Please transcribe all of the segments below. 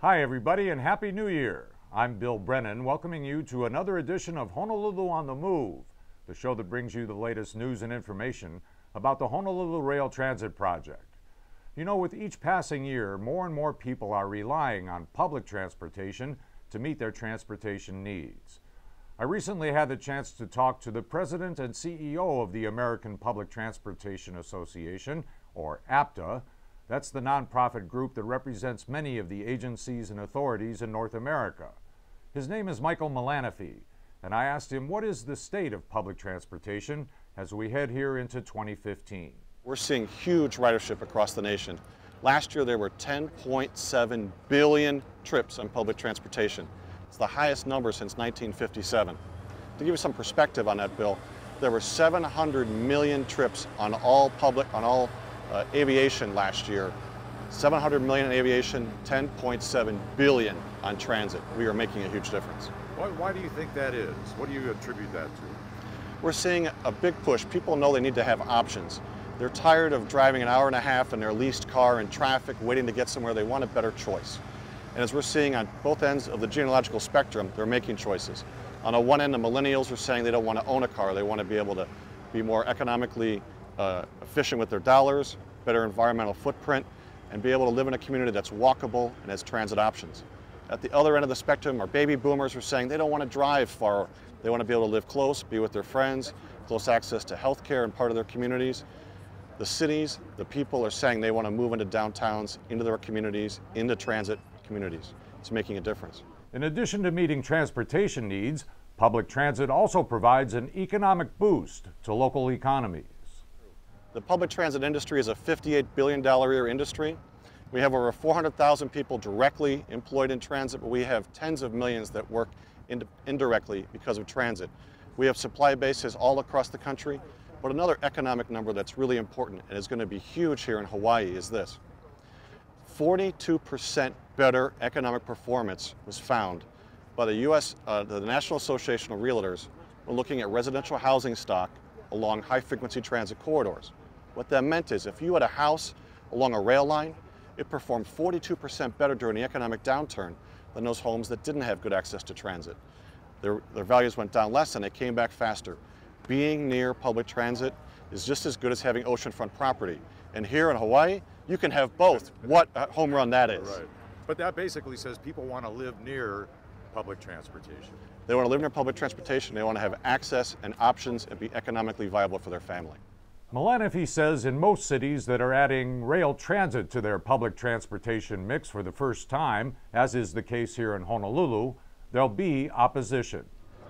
Hi everybody and Happy New Year. I'm Bill Brennan, welcoming you to another edition of Honolulu on the Move, the show that brings you the latest news and information about the Honolulu Rail Transit Project. You know, with each passing year, more and more people are relying on public transportation to meet their transportation needs. I recently had the chance to talk to the president and CEO of the American Public Transportation Association, or APTA. That's the nonprofit group that represents many of the agencies and authorities in North America. His name is Michael Malanafi, and I asked him what is the state of public transportation as we head here into 2015. We're seeing huge ridership across the nation. Last year there were 10.7 billion trips on public transportation. It's the highest number since 1957. To give you some perspective on that, Bill, there were 700 million trips on all aviation last year. 700 million in aviation, 10.7 billion on transit. We are making a huge difference. Why do you think that is? What do you attribute that to? We're seeing a big push. People know they need to have options. They're tired of driving an hour and a half in their leased car in traffic, waiting to get somewhere. They want a better choice. And as we're seeing on both ends of the genealogical spectrum, they're making choices. On the one end, the millennials are saying they don't want to own a car. They want to be able to be more economically efficient with their dollars, better environmental footprint, and be able to live in a community that's walkable and has transit options. At the other end of the spectrum, our baby boomers are saying they don't want to drive far. They want to be able to live close, be with their friends, close access to health care and part of their communities. The cities, the people are saying they want to move into downtowns, into their communities, into transit communities. It's making a difference. In addition to meeting transportation needs, public transit also provides an economic boost to local economies. The public transit industry is a $58 billion a year industry. We have over 400,000 people directly employed in transit, but we have tens of millions that work indirectly because of transit. We have supply bases all across the country, but another economic number that's really important and is going to be huge here in Hawaii is this. 42% better economic performance was found by the National Association of Realtors when looking at residential housing stock along high-frequency transit corridors. What that meant is if you had a house along a rail line, it performed 42% better during the economic downturn than those homes that didn't have good access to transit. Their values went down less and they came back faster. Being near public transit is just as good as having oceanfront property. And here in Hawaii, you can have both. What a home run that is. Right. But that basically says people want to live near public transportation. They want to live near public transportation. They want to have access and options and be economically viable for their family. Malanafi says in most cities that are adding rail transit to their public transportation mix for the first time, as is the case here in Honolulu, there'll be opposition.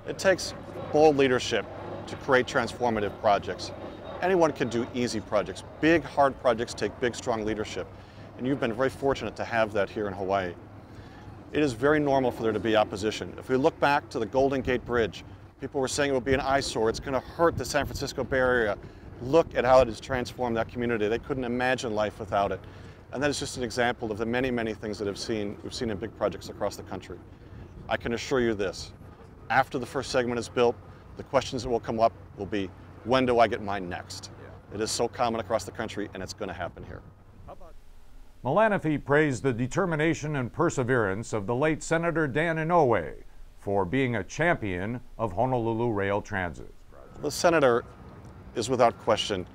It takes bold leadership to create transformative projects. Anyone can do easy projects. Big, hard projects take big, strong leadership. And you've been very fortunate to have that here in Hawaii. It is very normal for there to be opposition. If we look back to the Golden Gate Bridge, people were saying it would be an eyesore, it's going to hurt the San Francisco Bay Area. Look at how it has transformed that community. They couldn't imagine life without it. And that is just an example of the many, many things that we've seen in big projects across the country. I can assure you this, after the first segment is built, the questions that will come up will be, when do I get mine next? It is so common across the country and it's going to happen here. Malanafi praised the determination and perseverance of the late Senator Dan Inouye for being a champion of Honolulu rail transit. The senator is without question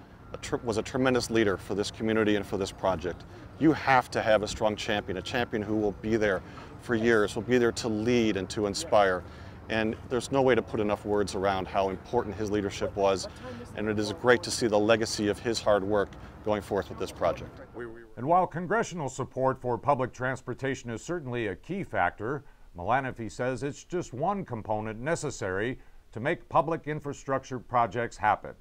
was a tremendous leader for this community and for this project. You have to have a strong champion, a champion who will be there for years, will be there to lead and to inspire. And there's no way to put enough words around how important his leadership was, and it is great to see the legacy of his hard work going forth with this project. And while congressional support for public transportation is certainly a key factor, Malanafi says it's just one component necessary to make public infrastructure projects happen.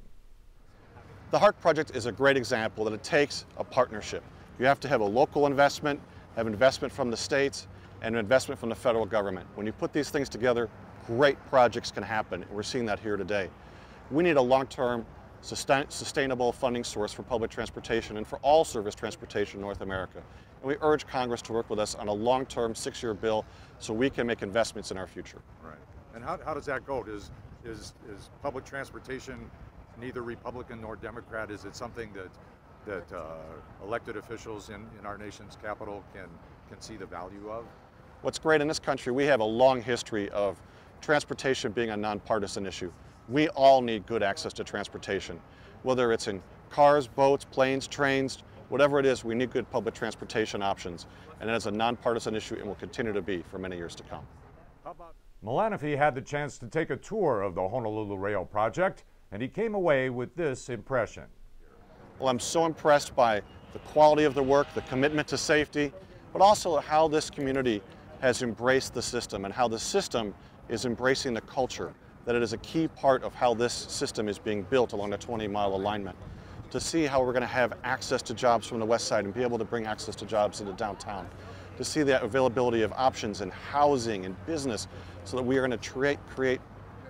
The HART project is a great example that it takes a partnership. You have to have a local investment, have investment from the states, and investment from the federal government. When you put these things together, great projects can happen, and we're seeing that here today. We need a long-term, sustainable funding source for public transportation and for all service transportation in North America. And we urge Congress to work with us on a long-term 6-year bill so we can make investments in our future. Right. And how does that go? Is public transportation neither Republican nor Democrat? Is it something that elected officials in our nation's capital can see the value of? What's great in this country, we have a long history of transportation being a nonpartisan issue. We all need good access to transportation, whether it's in cars, boats, planes, trains, whatever it is, we need good public transportation options. And that is a nonpartisan issue and will continue to be for many years to come. Mullanaphy had the chance to take a tour of the Honolulu Rail project, and he came away with this impression. Well, I'm so impressed by the quality of the work, the commitment to safety, but also how this community has embraced the system and how the system is embracing the culture, that it is a key part of how this system is being built along the 20-mile alignment. To see how we're going to have access to jobs from the west side and be able to bring access to jobs into downtown. To see the availability of options in housing and business so that we are going to create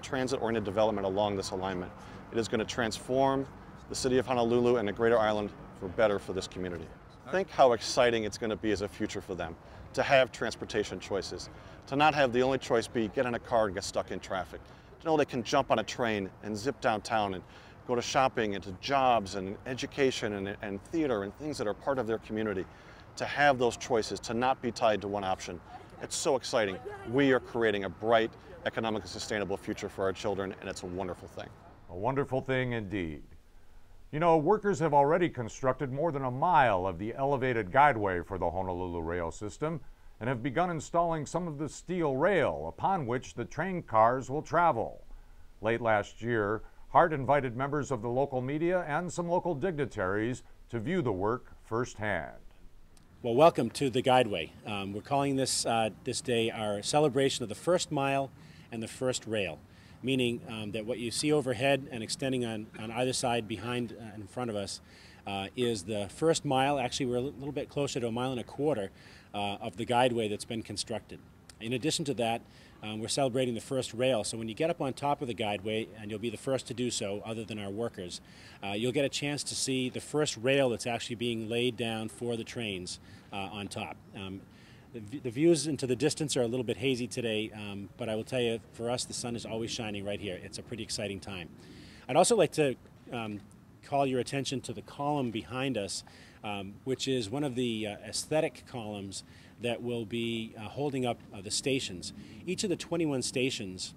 transit-oriented development along this alignment. It is going to transform the city of Honolulu and the greater island for better for this community. Think how exciting it's going to be as a future for them to have transportation choices, to not have the only choice be get in a car and get stuck in traffic, to know they can jump on a train and zip downtown and go to shopping and to jobs and education and theater and things that are part of their community, to have those choices, to not be tied to one option. It's so exciting. We are creating a bright, economically sustainable future for our children, and it's a wonderful thing. A wonderful thing indeed. You know, workers have already constructed more than a mile of the elevated guideway for the Honolulu rail system and have begun installing some of the steel rail upon which the train cars will travel. Late last year, Hart invited members of the local media and some local dignitaries to view the work firsthand. Well, welcome to the Guideway. We're calling this day our celebration of the first mile and the first rail, meaning that what you see overhead and extending on either side behind and in front of us is the first mile. Actually, we're a little bit closer to a mile and a quarter of the Guideway that's been constructed. In addition to that, we're celebrating the first rail. So when you get up on top of the Guideway, and you'll be the first to do so other than our workers, you'll get a chance to see the first rail that's actually being laid down for the trains on top. The views into the distance are a little bit hazy today, but I will tell you, for us, the sun is always shining right here. It's a pretty exciting time. I'd also like to call your attention to the column behind us, which is one of the aesthetic columns that will be holding up the stations. Each of the 21 stations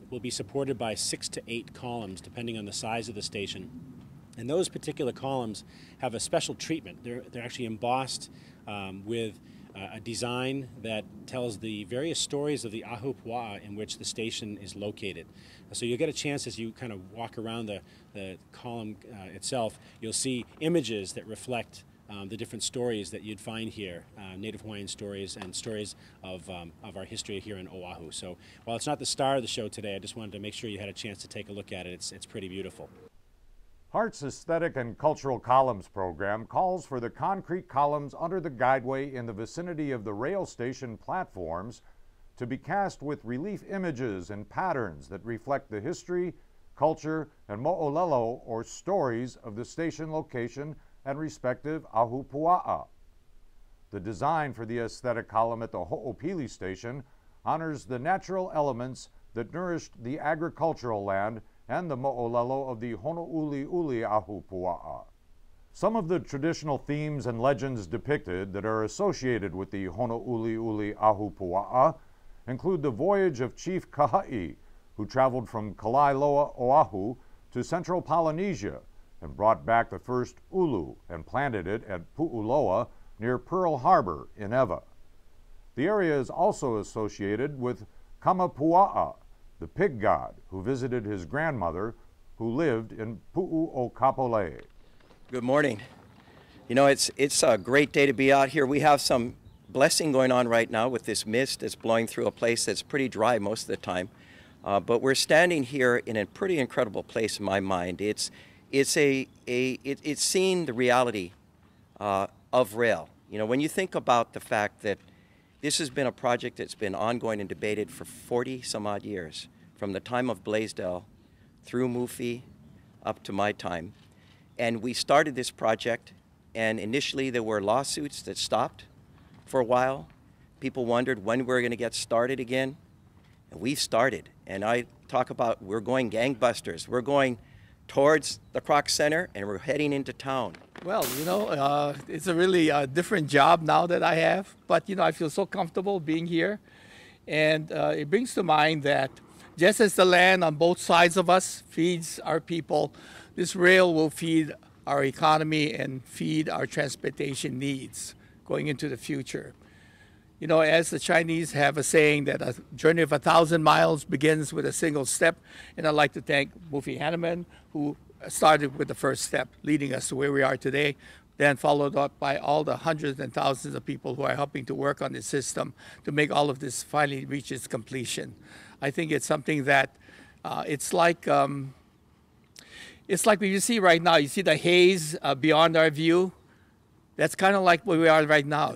will be supported by 6 to 8 columns, depending on the size of the station. And those particular columns have a special treatment. They're actually embossed with a design that tells the various stories of the Ahupua'a in which the station is located. So you'll get a chance as you kind of walk around the column itself, you'll see images that reflect the different stories that you'd find here, Native Hawaiian stories and stories of our history here in Oahu. So while it's not the star of the show today, I just wanted to make sure you had a chance to take a look at it. It's pretty beautiful. Hart's Aesthetic and Cultural Columns program calls for the concrete columns under the guideway in the vicinity of the rail station platforms to be cast with relief images and patterns that reflect the history, culture, and mo'olelo, or stories of the station location and respective ahupua'a. The design for the aesthetic column at the Ho'opili station honors the natural elements that nourished the agricultural land and the mo'olelo of the Honouli'uli ahupua'a. Some of the traditional themes and legends depicted that are associated with the Honouli'uli ahupua'a include the voyage of Chief Kaha'i, who traveled from Kalailoa, Oahu, to central Polynesia and brought back the first ulu and planted it at Pu'uloa near Pearl Harbor in Ewa. The area is also associated with Kamapua'a, the pig god who visited his grandmother, who lived in Pu'u'okapolei. Good morning. You know, it's a great day to be out here. We have some blessing going on right now with this mist that's blowing through a place that's pretty dry most of the time. But we're standing here in a pretty incredible place in my mind. It's seeing the reality of rail. You know, when you think about the fact that this has been a project that's been ongoing and debated for 40 some odd years, from the time of Blaisdell through Mufi up to my time. And we started this project, and initially there were lawsuits that stopped for a while. People wondered when we were going to get started again. And we've started. And I talk about we're going gangbusters. We're going towards the Kroc Center, and we're heading into town. Well, it's a really different job now that I have, but I feel so comfortable being here, and it brings to mind that just as the land on both sides of us feeds our people, this rail will feed our economy and feed our transportation needs going into the future. As the Chinese have a saying that a journey of 1,000 miles begins with a single step, and I'd like to thank Mufi Hannemann, who started with the first step, leading us to where we are today, then followed up by all the hundreds and thousands of people who are helping to work on this system to make all of this finally reach its completion. I think it's something that it's like what you see right now. You see the haze beyond our view. That's kind of like where we are right now.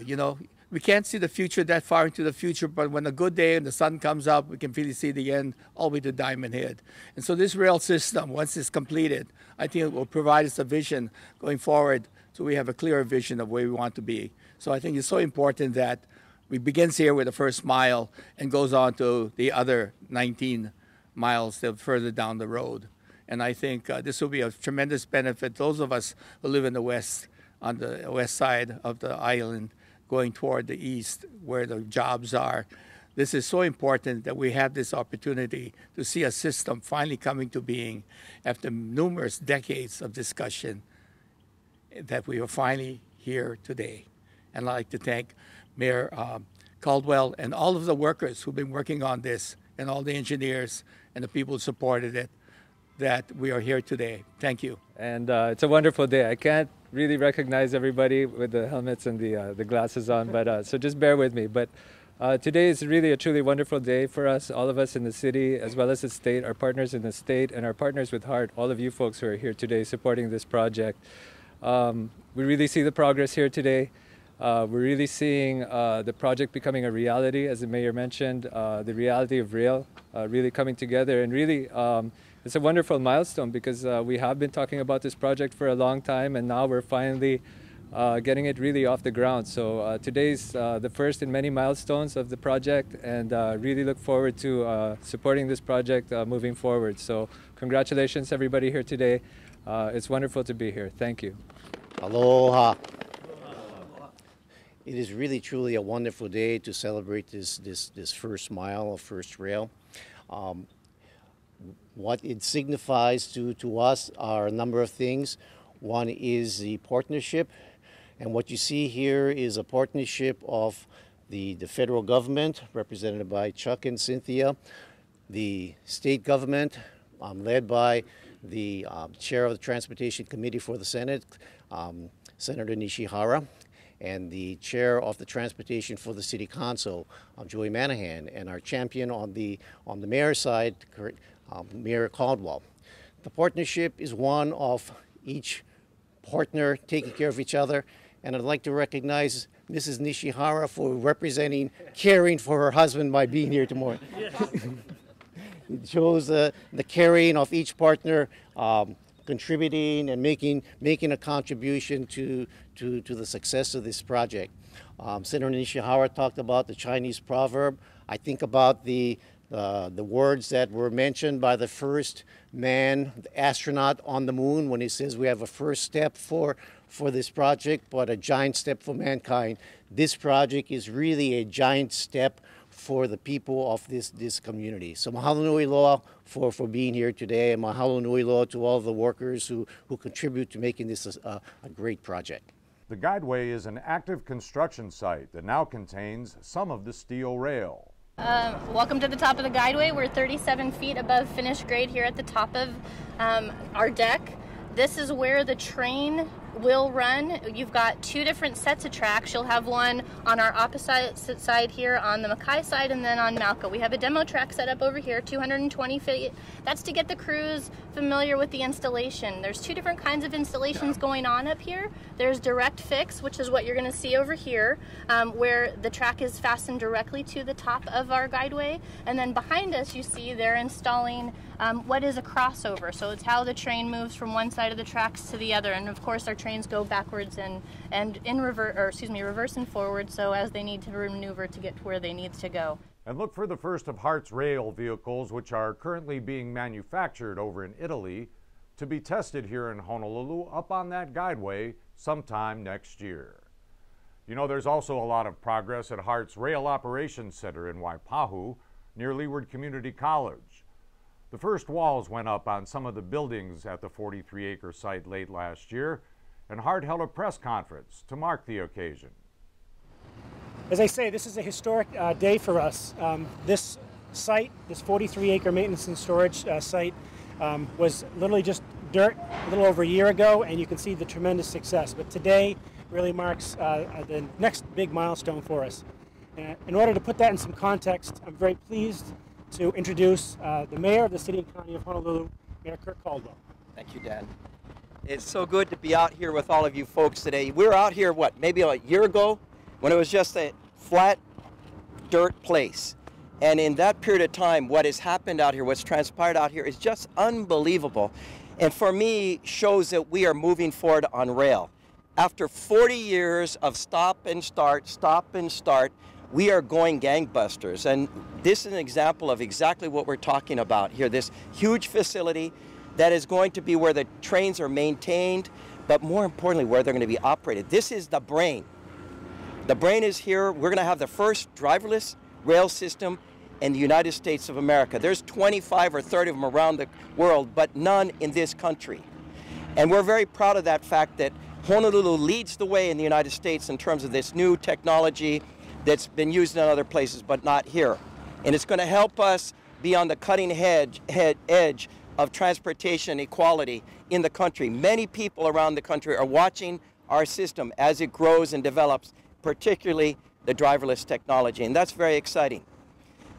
We can't see the future that far into the future, but when a good day and the sun comes up, we can really see the end all the way to Diamond Head. And so this rail system, once it's completed, I think it will provide us a vision going forward, so we have a clearer vision of where we want to be. So I think it's so important that we begins here with the first mile and goes on to the other 19 miles further down the road. And I think this will be a tremendous benefit. Those of us who live in the west, on the west side of the island, going toward the east where the jobs are. This is so important that we have this opportunity to see a system finally coming to being after numerous decades of discussion, that we are finally here today. And I'd like to thank Mayor Caldwell and all of the workers who've been working on this, and all the engineers and the people who supported it, that we are here today. Thank you. And it's a wonderful day. I can't really recognize everybody with the helmets and the glasses on, but so just bear with me. But today is really a truly wonderful day for us, all of us in the city, as well as the state, our partners in the state, and our partners with heart, all of you folks who are here today supporting this project. We really see the progress here today. We're really seeing the project becoming a reality, as the mayor mentioned, the reality of rail really coming together, and really it's a wonderful milestone because we have been talking about this project for a long time, and now we're finally getting it really off the ground. So today's the first in many milestones of the project, and really look forward to supporting this project moving forward. So congratulations everybody here today. It's wonderful to be here. Thank you. Aloha. It is really truly a wonderful day to celebrate this first mile of First Rail. What it signifies to us are a number of things. One is the partnership, and what you see here is a partnership of the federal government, represented by Chuck and Cynthia, the state government, led by the chair of the Transportation Committee for the Senate, Senator Nishihara, and the chair of the Transportation for the City Council, Joey Manahan, and our champion on the mayor's side, Mayor Caldwell. The partnership is one of each partner taking care of each other, and I'd like to recognize Mrs. Nishihara for representing, caring for her husband by being here tomorrow. It shows the caring of each partner, contributing and making a contribution to the success of this project. Senator Nishihara talked about the Chinese proverb. I think about the words that were mentioned by the first man, the astronaut on the moon, when he says we have a first step for this project, but a giant step for mankind. This project is really a giant step for the people of this community. So mahalo nui loa for being here today, and mahalo nui loa to all the workers who contribute to making this a great project. The Guideway is an active construction site that now contains some of the steel rail. Welcome to the top of the Guideway. We're 37 feet above finished grade here at the top of our deck. This is where the train will run. You've got two different sets of tracks. You'll have one on our opposite side here on the Mackay side, and then on Malco. We have a demo track set up over here, 220 feet. That's to get the crews familiar with the installation. There's two different kinds of installations going on up here. There's direct fix, which is what you're going to see over here, where the track is fastened directly to the top of our Guideway. And then behind us, you see they're installing what is a crossover. So it's how the train moves from one side of the tracks to the other. And of course, our trains go backwards and in reverse, or excuse me, reverse and forward. So as they need to maneuver to get to where they need to go. And look for the first of Hart's rail vehicles, which are currently being manufactured over in Italy, to be tested here in Honolulu up on that guideway sometime next year. You know, there's also a lot of progress at HART's Rail Operations Center in Waipahu, near Leeward Community College. The first walls went up on some of the buildings at the 43-acre site late last year, and HART held a press conference to mark the occasion. As I say, this is a historic day for us. This site, this 43-acre maintenance and storage site, was literally just dirt a little over a year ago, and you can see the tremendous success. But today really marks the next big milestone for us. In order to put that in some context, I'm very pleased to introduce the Mayor of the City and County of Honolulu, Mayor Kirk Caldwell. Thank you, Dan. It's so good to be out here with all of you folks today. We were out here, what, maybe a year ago, when it was just a flat dirt place. And in that period of time, what has happened out here, what's transpired out here is just unbelievable. And for me, shows that we are moving forward on rail. After 40 years of stop and start, we are going gangbusters. And this is an example of exactly what we're talking about here. This huge facility that is going to be where the trains are maintained, but more importantly, where they're going to be operated. This is the brain. The brain is here. We're going to have the first driverless rail system in the United States of America. There's 25 or 30 of them around the world, but none in this country. And we're very proud of that fact that Honolulu leads the way in the United States in terms of this new technology that's been used in other places, but not here. And it's going to help us be on the cutting edge of transportation equality in the country. Many people around the country are watching our system as it grows and develops, particularly the driverless technology, and that's very exciting.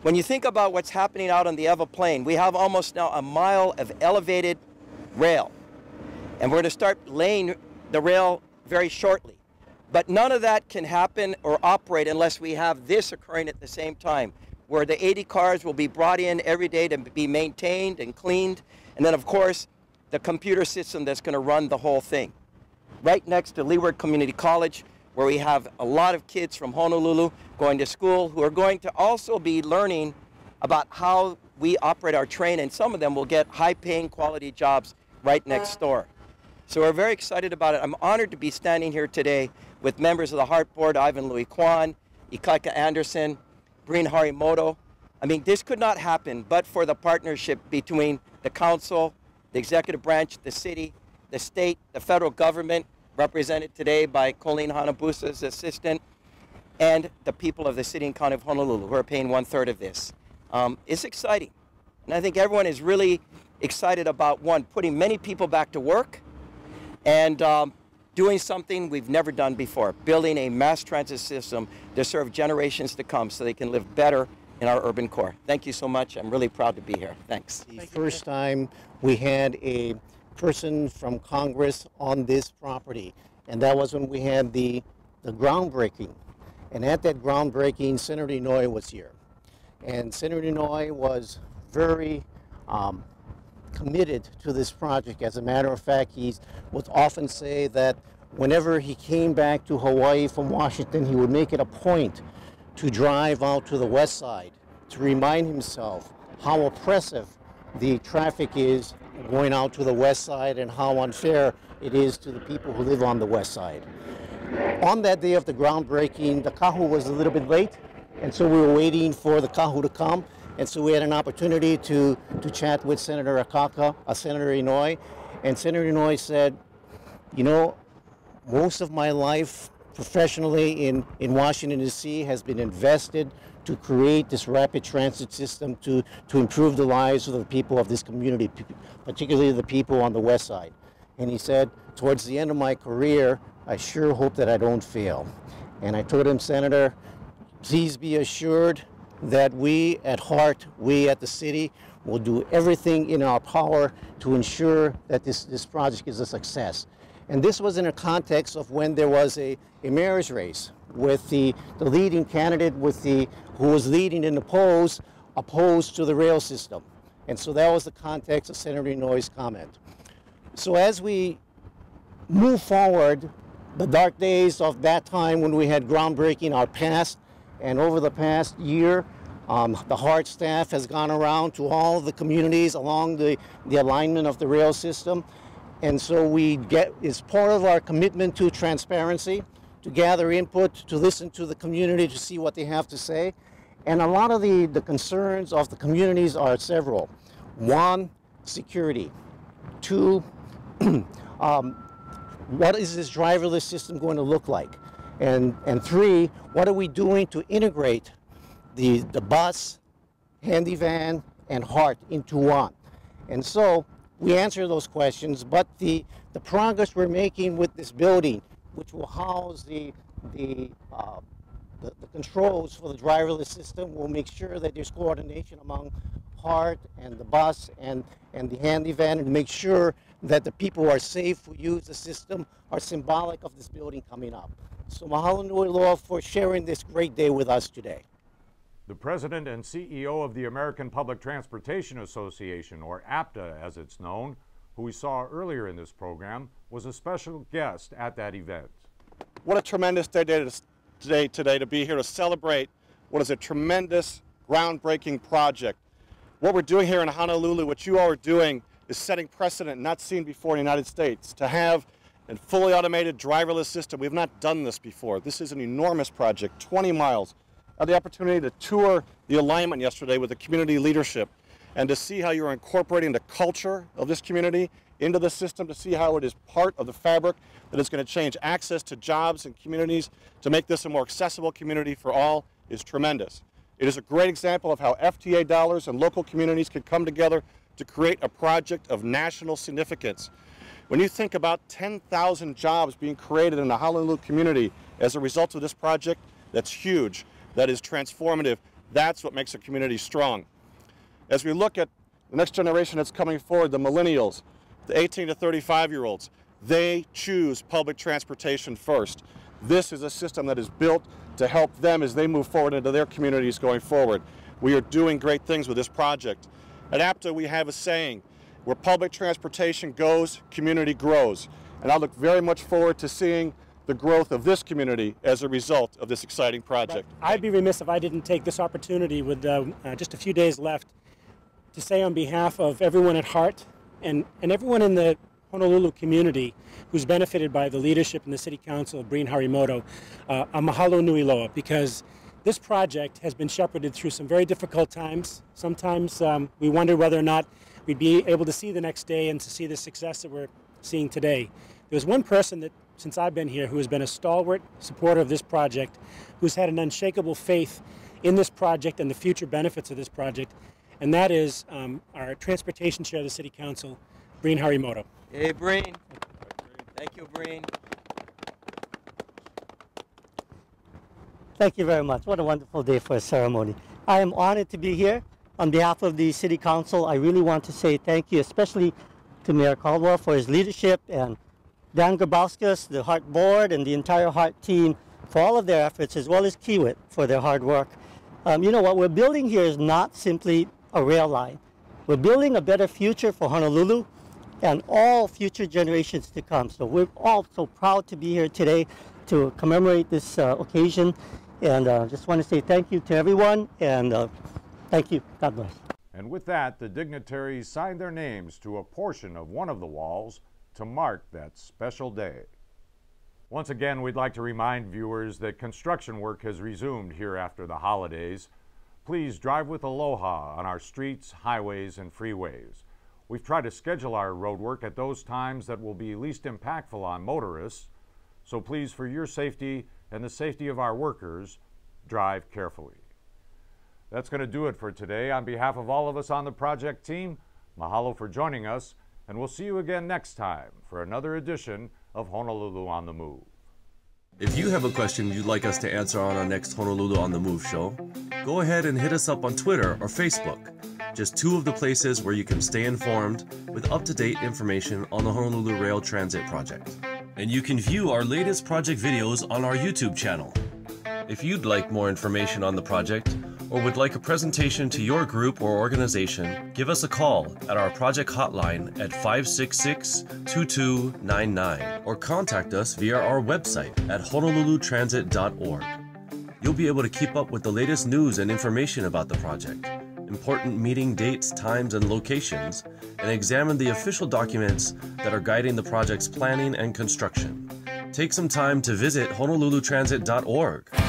When you think about what's happening out on the Ewa Plain, we have almost now a mile of elevated rail, and we're going to start laying the rail very shortly. But none of that can happen or operate unless we have this occurring at the same time, where the 80 cars will be brought in every day to be maintained and cleaned, and then of course the computer system that's going to run the whole thing. Right next to Leeward Community College, where we have a lot of kids from Honolulu going to school who are going to also be learning about how we operate our train, and some of them will get high-paying quality jobs right next door. So we're very excited about it. I'm honored to be standing here today with members of the HART Board, Ivan Louis Kwan, Ikaika Anderson, Breen Harimoto. I mean, this could not happen but for the partnership between the council, the executive branch, the city, the state, the federal government, represented today by Colleen Hanabusa's assistant, and the people of the city and county of Honolulu who are paying 1/3 of this. It's exciting. And I think everyone is really excited about, one, putting many people back to work and doing something we've never done before, building a mass transit system to serve generations to come so they can live better in our urban core. Thank you so much. I'm really proud to be here. Thanks. The first time we had a person from Congress on this property, and that was when we had the groundbreaking. And at that groundbreaking, Senator Inouye was here. And Senator Inouye was very committed to this project. As a matter of fact, he would often say that whenever he came back to Hawaii from Washington, he would make it a point to drive out to the west side to remind himself how oppressive the traffic is going out to the west side and how unfair it is to the people who live on the west side. On that day of the groundbreaking, the kahu was a little bit late, and so we were waiting for the kahu to come, and so we had an opportunity to chat with Senator Senator Inouye, and Senator Inouye said, you know, most of my life professionally in Washington, D.C. has been invested to create this rapid transit system to improve the lives of the people of this community, particularly the people on the west side. And he said, towards the end of my career, I sure hope that I don't fail. And I told him, Senator, please be assured that we at HART, we at the city, will do everything in our power to ensure that this project is a success. And this was in a context of when there was a mayor's race with the leading candidate who was leading in the polls opposed to the rail system. And so that was the context of Senator Inouye's comment. So as we move forward, the dark days of that time when we had groundbreaking are past, and over the past year, The HART staff has gone around to all the communities along the alignment of the rail system. And so it's part of our commitment to transparency, to gather input, to listen to the community, to see what they have to say. And a lot of the concerns of the communities are several. One, security. Two, what is this driverless system going to look like? And three, what are we doing to integrate the bus, handy van, and HART into one? And so we answer those questions, but the progress we're making with this building, which will house the controls for the driverless system, will make sure that there's coordination among HART and the bus and the handy van, and make sure that the people who are safe who use the system are symbolic of this building coming up. So mahalo nui loa for sharing this great day with us today. The president and CEO of the American Public Transportation Association, or APTA as it's known, who we saw earlier in this program, was a special guest at that event. What a tremendous day today to be here to celebrate what is a tremendous, groundbreaking project. What we're doing here in Honolulu, what you all are doing, is setting precedent not seen before in the United States. To have a fully automated driverless system, we have not done this before. This is an enormous project, 20 miles. I had the opportunity to tour the alignment yesterday with the community leadership and to see how you're incorporating the culture of this community into the system, to see how it is part of the fabric that is going to change access to jobs and communities to make this a more accessible community for all is tremendous. It is a great example of how FTA dollars and local communities can come together to create a project of national significance. When you think about 10,000 jobs being created in the Honolulu community as a result of this project, that's huge. That is transformative. That's what makes a community strong. As we look at the next generation that's coming forward, the millennials, the 18 to 35-year-olds, they choose public transportation first. This is a system that is built to help them as they move forward into their communities going forward. We are doing great things with this project. At APTA, we have a saying, where public transportation goes, community grows. And I look very much forward to seeing the growth of this community as a result of this exciting project. But I'd be remiss if I didn't take this opportunity with just a few days left to say on behalf of everyone at HART and everyone in the Honolulu community who's benefited by the leadership in the City Council of Breen Harimoto, a mahalo nui loa, because this project has been shepherded through some very difficult times. Sometimes we wonder whether or not we'd be able to see the next day and to see the success that we're seeing today. There's one person that, since I've been here, who has been a stalwart supporter of this project, who's had an unshakable faith in this project and the future benefits of this project, and that is our transportation chair of the City Council, Breen Harimoto. Hey, Breen. Thank you, Breen. Thank you very much. What a wonderful day for a ceremony. I am honored to be here. On behalf of the City Council, I really want to say thank you, especially to Mayor Caldwell for his leadership, and Dan Grabowskis, the HART board, and the entire HART team for all of their efforts, as well as Kiewit for their hard work. You know, what we're building here is not simply a rail line. We're building a better future for Honolulu and all future generations to come. So we're all so proud to be here today to commemorate this occasion. And just want to say thank you to everyone, and thank you. God bless. And with that, the dignitaries signed their names to a portion of one of the walls to mark that special day. Once again, we'd like to remind viewers that construction work has resumed here after the holidays. Please drive with aloha on our streets, highways, and freeways. We've tried to schedule our road work at those times that will be least impactful on motorists, so please, for your safety and the safety of our workers, drive carefully. That's going to do it for today. On behalf of all of us on the project team, mahalo for joining us, and we'll see you again next time for another edition of Honolulu on the Move. If you have a question you'd like us to answer on our next Honolulu on the Move show, go ahead and hit us up on Twitter or Facebook, just two of the places where you can stay informed with up-to-date information on the Honolulu Rail Transit Project. And you can view our latest project videos on our YouTube channel. If you'd like more information on the project, or would like a presentation to your group or organization, give us a call at our project hotline at 566-2299 or contact us via our website at honolulutransit.org. You'll be able to keep up with the latest news and information about the project, important meeting dates, times, and locations, and examine the official documents that are guiding the project's planning and construction. Take some time to visit honolulutransit.org.